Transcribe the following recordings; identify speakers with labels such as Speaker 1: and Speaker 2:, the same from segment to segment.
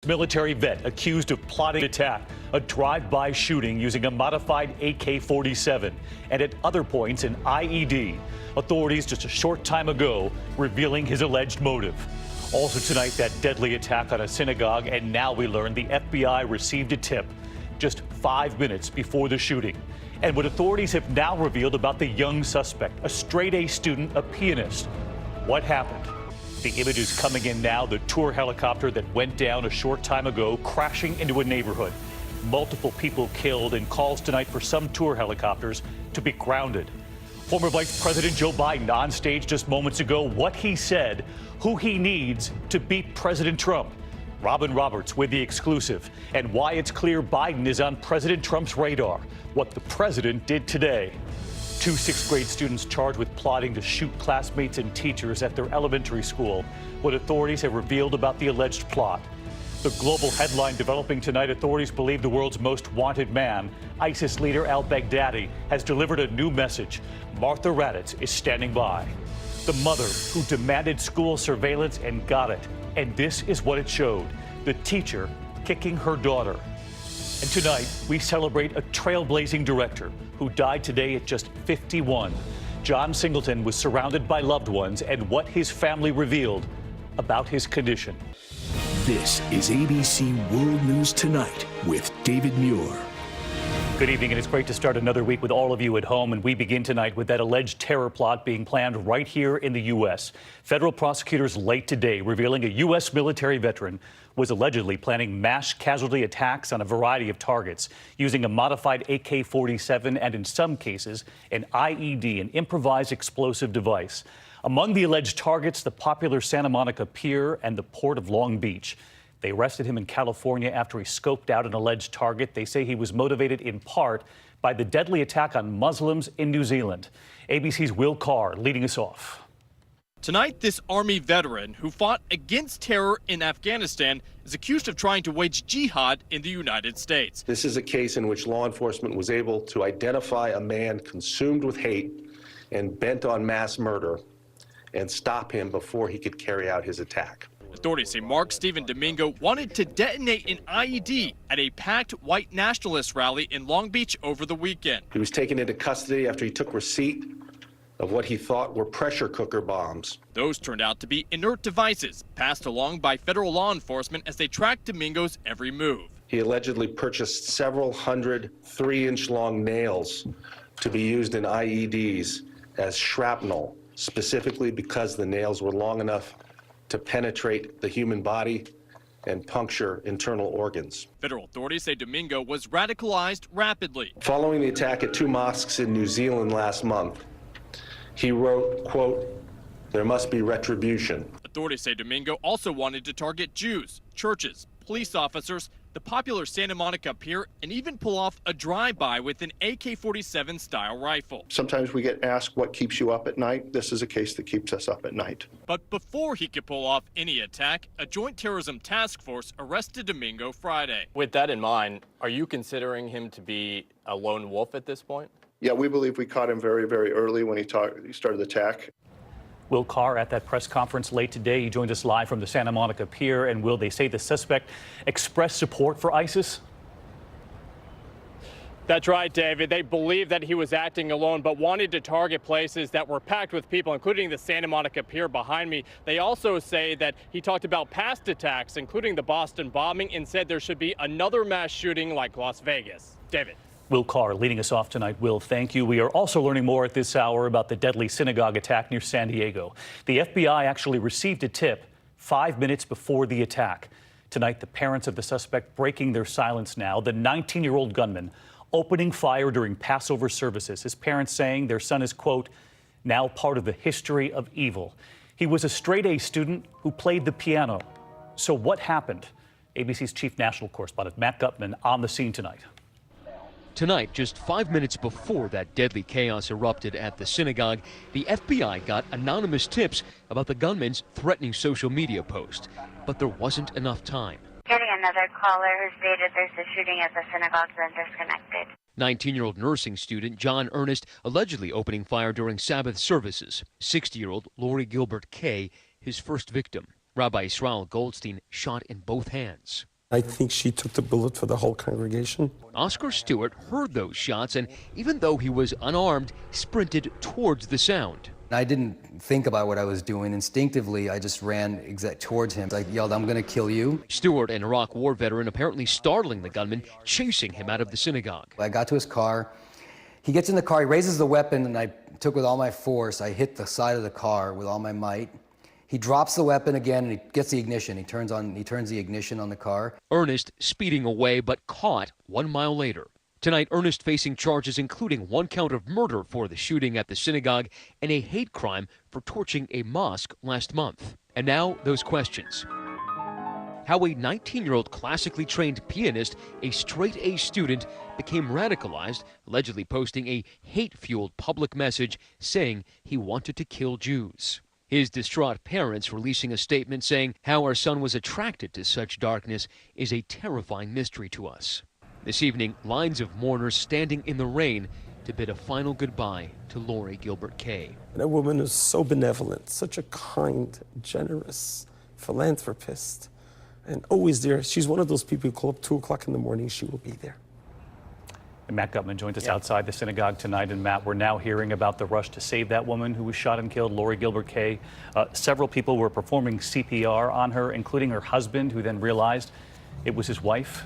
Speaker 1: Military vet accused of plotting attack, a drive-by shooting using a modified AK-47, and at other points an IED. Authorities just a short time ago revealing his alleged motive. Also tonight, that deadly attack on a synagogue, and now we learn the FBI received a tip just 5 minutes before the shooting. And what authorities have now revealed about the young suspect, a straight-A student, a pianist. What happened? The images coming in now, the tour helicopter that went down a short time ago, crashing into a neighborhood. Multiple people killed, and calls tonight for some tour helicopters to be grounded. Former Vice President Joe Biden on stage just moments ago, what he said, who he needs to beat President Trump. Robin Roberts with the exclusive, and why it's clear Biden is on President Trump's radar, what the president did today. 2 6th-grade students charged with plotting to shoot classmates and teachers at their elementary school. What authorities have revealed about the alleged plot. The global headline developing tonight, authorities believe the world's most wanted man, ISIS leader al-Baghdadi, has delivered a new message. Martha Raddatz is standing by. The mother who demanded school surveillance and got it. And this is what it showed. The teacher kicking her daughter. And tonight, we celebrate a trailblazing director who died today at just 51. John Singleton was surrounded by loved ones, and what his family revealed about his condition.
Speaker 2: This is ABC World News Tonight with David Muir.
Speaker 1: Good evening, and it's great to start another week with all of you at home. And we begin tonight with that alleged terror plot being planned right here in the U.S. Federal prosecutors late today revealing a U.S. military veteran was allegedly planning mass casualty attacks on a variety of targets using a modified AK-47 and, in some cases, an IED, an improvised explosive device. Among the alleged targets, the popular Santa Monica Pier and the Port of Long Beach. They arrested him in California after he scoped out an alleged target. They say he was motivated in part by the deadly attack on Muslims in New Zealand. ABC's Will Carr leading us off.
Speaker 3: Tonight, this Army veteran who fought against terror in Afghanistan is accused of trying to wage jihad in the United States.
Speaker 4: This is a case in which law enforcement was able to identify a man consumed with hate and bent on mass murder and stop him before he could carry out his attack.
Speaker 3: Authorities say Mark Stephen Domingo wanted to detonate an IED at a packed white nationalist rally in Long Beach over the weekend.
Speaker 4: He was taken into custody after he took receipt of what he thought were pressure cooker bombs.
Speaker 3: Those turned out to be inert devices passed along by federal law enforcement as they tracked Domingo's every move.
Speaker 4: He allegedly purchased several hundred 3-inch long nails to be used in IEDs as shrapnel, specifically because the nails were long enough to penetrate the human body and puncture internal organs.
Speaker 3: Federal authorities say Domingo was radicalized rapidly.
Speaker 4: Following the attack at 2 mosques in New Zealand last month, he wrote, quote, "There must be retribution."
Speaker 3: Authorities say Domingo also wanted to target Jews, churches, police officers, the popular Santa Monica Pier, and even pull off a drive-by with an AK-47 style rifle.
Speaker 5: Sometimes we get asked what keeps you up at night. This is a case that keeps us up at night.
Speaker 3: But before he could pull off any attack, a joint terrorism task force arrested Domingo Friday.
Speaker 6: With that in mind, are you considering him to be a lone wolf at this point?
Speaker 5: Yeah, we believe we caught him very, very early when he started the attack.
Speaker 1: Will Carr at that press conference late today. He joined us live from the Santa Monica Pier. And will they say the suspect expressed support for ISIS?
Speaker 6: That's right, David. They believe that he was acting alone, but wanted to target places that were packed with people, including the Santa Monica Pier behind me. They also say that he talked about past attacks, including the Boston bombing, and said there should be another mass shooting like Las Vegas. David.
Speaker 1: Will Carr leading us off tonight. Will, thank you. We are also learning more at this hour about the deadly synagogue attack near San Diego. The FBI actually received a tip 5 minutes before the attack. Tonight, the parents of the suspect breaking their silence now. The 19-year-old gunman opening fire during Passover services. His parents saying their son is, quote, now part of the history of evil. He was a straight-A student who played the piano. So what happened? ABC's chief national correspondent Matt Gutman on the scene tonight.
Speaker 7: Tonight, just 5 minutes before that deadly chaos erupted at the synagogue, the FBI got anonymous tips about the gunman's threatening social media post. But there wasn't enough time.
Speaker 8: Getting another caller who stated there's a shooting at the synagogue, then disconnected.
Speaker 7: 19-year-old nursing student John Ernest allegedly opening fire during Sabbath services. 60-year-old Lori Gilbert Kay, his first victim. Rabbi Israel Goldstein shot in both hands.
Speaker 9: I think she took the bullet for the whole congregation.
Speaker 7: Oscar Stewart heard those shots and, even though he was unarmed, sprinted towards the sound.
Speaker 10: I didn't think about what I was doing. Instinctively, I just ran towards him. I yelled, "I'm going to kill you."
Speaker 7: Stewart, an Iraq War veteran, apparently startling the gunman, chasing him out of the synagogue.
Speaker 10: I got to his car. He gets in the car, he raises the weapon, and I took with all my force. I hit the side of the car with all my might. He drops the weapon again, and he gets the ignition. He turns the ignition on the car.
Speaker 7: Ernest speeding away, but caught 1 mile later. Tonight, Ernest facing charges including 1 count of murder for the shooting at the synagogue and a hate crime for torching a mosque last month. And now, those questions. How a 19-year-old classically trained pianist, a straight-A student, became radicalized, allegedly posting a hate-fueled public message saying he wanted to kill Jews. His distraught parents releasing a statement saying how our son was attracted to such darkness is a terrifying mystery to us. This evening, lines of mourners standing in the rain to bid a final goodbye to Lori Gilbert Kaye.
Speaker 9: That woman is so benevolent, such a kind, generous philanthropist, and always there. She's one of those people who call up 2 o'clock in the morning, she will be there.
Speaker 1: And Matt Gutman joins us outside the synagogue tonight. And Matt, we're now hearing about the rush to save that woman who was shot and killed, Lori Gilbert Kaye. Several people were performing CPR on her, including her husband, who then realized it was his wife.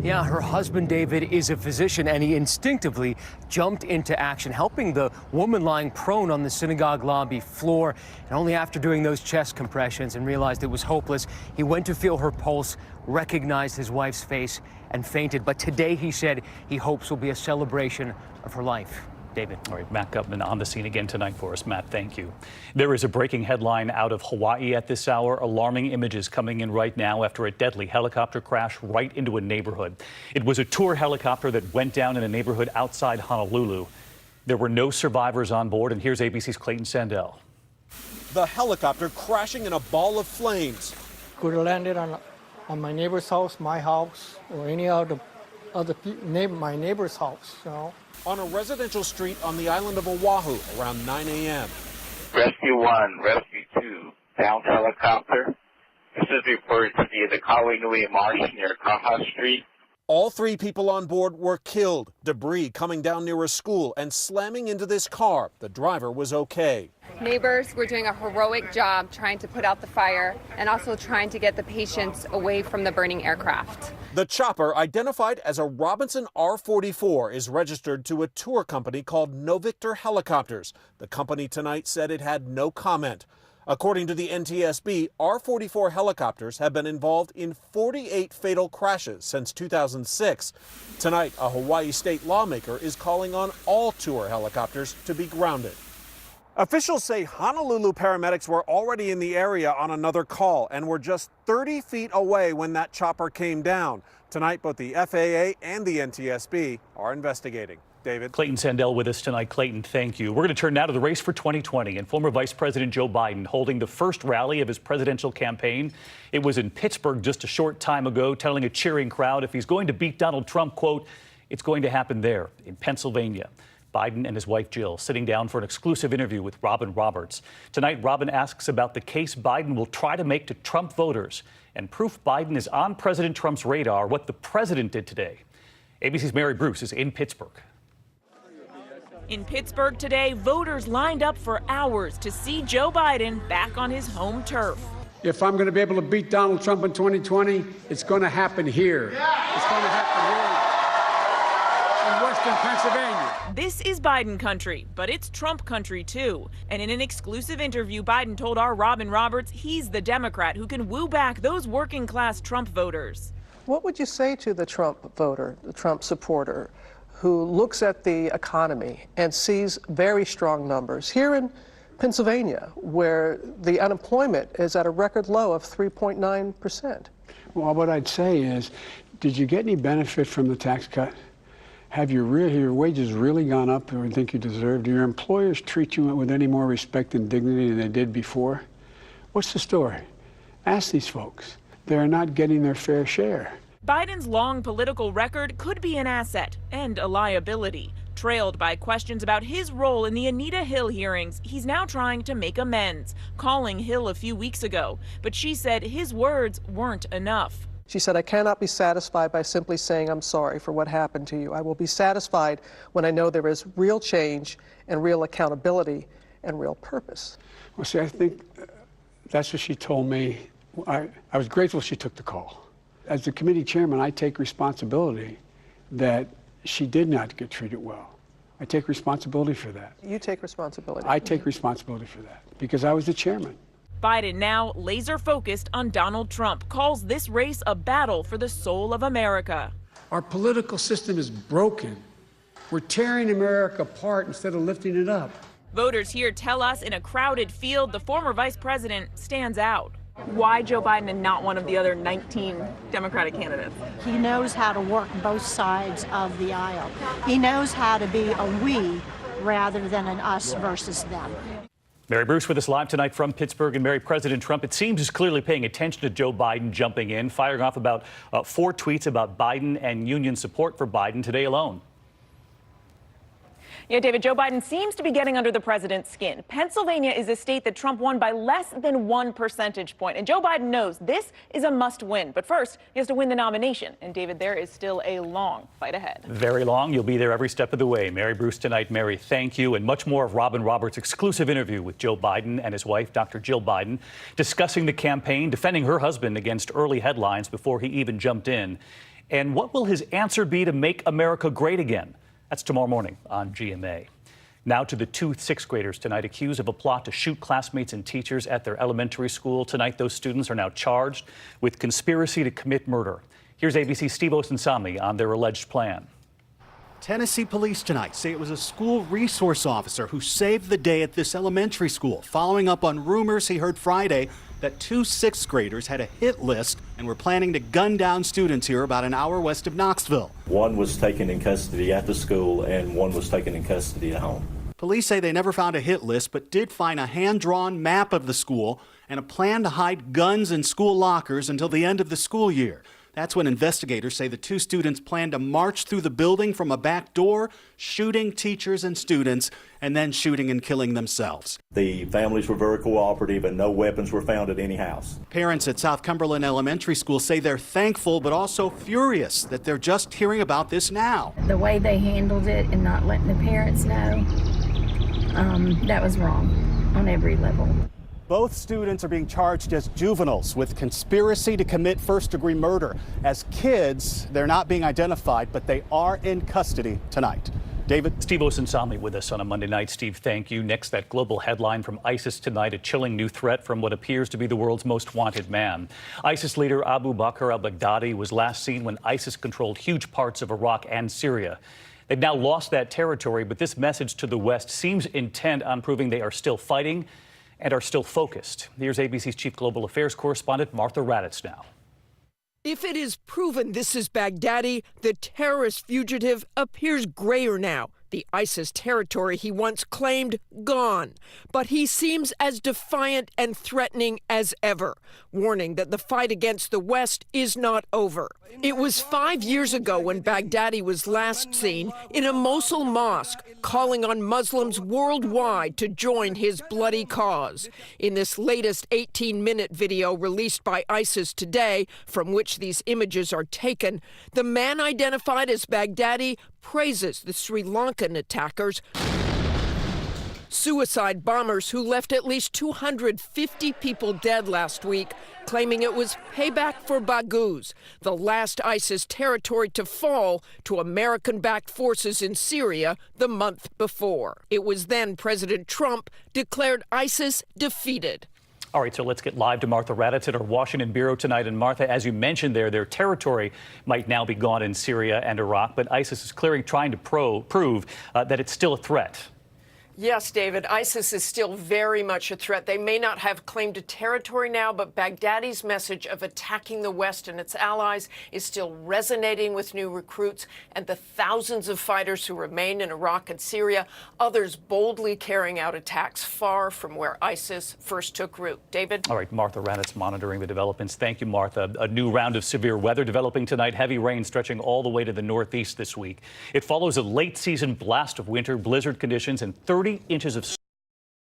Speaker 11: Yeah, her husband, David, is a physician, and he instinctively jumped into action, helping the woman lying prone on the synagogue lobby floor. And only after doing those chest compressions and realized it was hopeless, he went to feel her pulse, recognized his wife's face, and fainted. But today, he said, he hopes will be a celebration of her life. David.
Speaker 1: All right, Matt Gutman on the scene again tonight for us. Matt, thank you. There is a breaking headline out of Hawaii at this hour. Alarming images coming in right now after a deadly helicopter crash right into a neighborhood. It was a tour helicopter that went down in a neighborhood outside Honolulu. There were no survivors on board, and here's ABC's Clayton Sandell.
Speaker 12: The helicopter crashing in a ball of flames.
Speaker 13: Could have landed on my neighbor's house, my house, or any other my neighbor's house, you know.
Speaker 12: On a residential street on the island of Oahu around 9 a.m.
Speaker 14: Rescue 1, Rescue 2, downed helicopter. This is reported to be the Kauai Marsh near Kaha Street.
Speaker 12: All 3 people on board were killed. Debris coming down near a school and slamming into this car. The driver was okay.
Speaker 15: Neighbors were doing a heroic job trying to put out the fire and also trying to get the patients away from the burning aircraft.
Speaker 12: The chopper, identified as a Robinson R-44, is registered to a tour company called Novictor Helicopters. The company tonight said it had no comment. According to the NTSB, R-44 helicopters have been involved in 48 fatal crashes since 2006. Tonight, a Hawaii state lawmaker is calling on all tour helicopters to be grounded. Officials say Honolulu paramedics were already in the area on another call and were just 30 feet away when that chopper came down. Tonight, both the FAA and the NTSB are investigating. David.
Speaker 1: Clayton Sandell with us tonight. Clayton, thank you. We're going to turn now to the race for 2020 and former Vice President Joe Biden holding the first rally of his presidential campaign. It was in Pittsburgh just a short time ago, telling a cheering crowd if he's going to beat Donald Trump, quote, it's going to happen there in Pennsylvania. Biden and his wife Jill sitting down for an exclusive interview with Robin Roberts. Tonight, Robin asks about the case Biden will try to make to Trump voters and proof Biden is on President Trump's radar, what the president did today. ABC's Mary Bruce is in Pittsburgh.
Speaker 16: In Pittsburgh today, voters lined up for hours to see Joe Biden back on his home turf.
Speaker 17: If I'm going to be able to beat Donald Trump in 2020, it's going to happen here. It's going to happen here in Western Pennsylvania.
Speaker 16: This is Biden country, but it's Trump country too. And in an exclusive interview, Biden told our Robin Roberts he's the Democrat who can woo back those working class Trump voters.
Speaker 18: What would you say to the Trump voter, the Trump supporter, who looks at the economy and sees very strong numbers here in Pennsylvania, where the unemployment is at a record low of 3.9%?
Speaker 17: Well, what I'd say is, did you get any benefit from the tax cut? Have your wages really gone up or think you deserve? Do your employers treat you with any more respect and dignity than they did before? What's the story? Ask these folks. They're not getting their fair share.
Speaker 16: Biden's long political record could be an asset and a liability. trailed by questions about his role in the Anita Hill hearings, he's now trying to make amends, calling Hill a few weeks ago. But she said his words weren't enough.
Speaker 18: She said, I cannot be satisfied by simply saying I'm sorry for what happened to you. I will be satisfied when I know there is real change and real accountability and real purpose.
Speaker 17: Well, see, I think that's what she told me. I was grateful she took the call. As the committee chairman, I take responsibility that she did not get treated well. I take responsibility for that.
Speaker 18: You take responsibility.
Speaker 17: I take responsibility for that because I was the chairman.
Speaker 16: Biden, now laser focused on Donald Trump, calls this race a battle for the soul of America.
Speaker 17: Our political system is broken. We're tearing America apart instead of lifting it up.
Speaker 16: Voters here tell us in a crowded field, the former vice president stands out. Why Joe Biden and not one of the other 19 Democratic candidates?
Speaker 19: He knows how to work both sides of the aisle. He knows how to be a we rather than an us versus them.
Speaker 1: Mary Bruce with us live tonight from Pittsburgh. And Mary, President Trump, it seems, is clearly paying attention to Joe Biden jumping in, firing off about 4 tweets about Biden and union support for Biden today alone.
Speaker 16: Yeah, David, Joe Biden seems to be getting under the president's skin. Pennsylvania is a state that Trump won by less than 1 percentage point. And Joe Biden knows this is a must win. But first, he has to win the nomination. And David, there is still a long fight ahead.
Speaker 1: Very long. You'll be there every step of the way. Mary Bruce tonight. Mary, thank you. And much more of Robin Roberts' exclusive interview with Joe Biden and his wife, Dr. Jill Biden, discussing the campaign, defending her husband against early headlines before he even jumped in. And what will his answer be to make America great again? That's tomorrow morning on GMA. Now to the 2 sixth graders tonight accused of a plot to shoot classmates and teachers at their elementary school. Tonight, those students are now charged with conspiracy to commit murder. Here's ABC's Steve Osunsami on their alleged plan.
Speaker 20: Tennessee police tonight say it was a school resource officer who saved the day at this elementary school, following up on rumors he heard Friday that 2 sixth graders had a hit list and were planning to gun down students here about an hour west of Knoxville.
Speaker 21: One was taken in custody at the school and one was taken in custody at home.
Speaker 20: Police say they never found a hit list, but did find a hand-drawn map of the school and a plan to hide guns in school lockers until the end of the school year. That's when investigators say the 2 students planned to march through the building from a back door, shooting teachers and students, and then shooting and killing themselves.
Speaker 21: The families were very cooperative and no weapons were found at any house.
Speaker 20: Parents at South Cumberland Elementary School say they're thankful but also furious that they're just hearing about this now.
Speaker 22: The way they handled it and not letting the parents know, that was wrong on every level.
Speaker 20: Both students are being charged as juveniles with conspiracy to commit first-degree murder. As kids, they're not being identified, but they are in custody tonight. David?
Speaker 1: Steve Osunsami with us on a Monday night. Steve, thank you. Next, that global headline from ISIS tonight, a chilling new threat from what appears to be the world's most wanted man. ISIS leader Abu Bakr al-Baghdadi was last seen when ISIS controlled huge parts of Iraq and Syria. They've now lost that territory, but this message to the West seems intent on proving they are still fighting and are still focused. Here's ABC's chief global affairs correspondent Martha Raddatz now.
Speaker 23: If it is proven this is Baghdadi, the terrorist fugitive appears grayer now. The ISIS territory he once claimed gone. But he seems as defiant and threatening as ever, warning that the fight against the West is not over. It was 5 years ago when Baghdadi was last seen in a Mosul mosque, calling on Muslims worldwide to join his bloody cause. In this latest 18-minute video released by ISIS today, from which these images are taken, the man identified as Baghdadi praises the Sri Lankan attackers, suicide bombers who left at least 250 people dead last week, claiming it was payback for Baghouz, the last ISIS territory to fall to American-backed forces in Syria the month before. It was then President Trump declared ISIS defeated.
Speaker 1: All right, so let's get live to Martha Raddatz at our Washington bureau tonight. And Martha, as you mentioned there, their territory might now be gone in Syria and Iraq, but ISIS is clearly trying to prove that it's still a threat.
Speaker 23: Yes, David, ISIS is still very much a threat. They may not have claimed a territory now, but Baghdadi's message of attacking the West and its allies is still resonating with new recruits and the thousands of fighters who remain in Iraq and Syria, others boldly carrying out attacks far from where ISIS first took root. David?
Speaker 1: All right, Martha Ranitz monitoring the developments. Thank you, Martha. A new round of severe weather developing tonight. Heavy rain stretching all the way to the northeast this week. It follows a late season blast of winter, blizzard conditions, and 30 inches of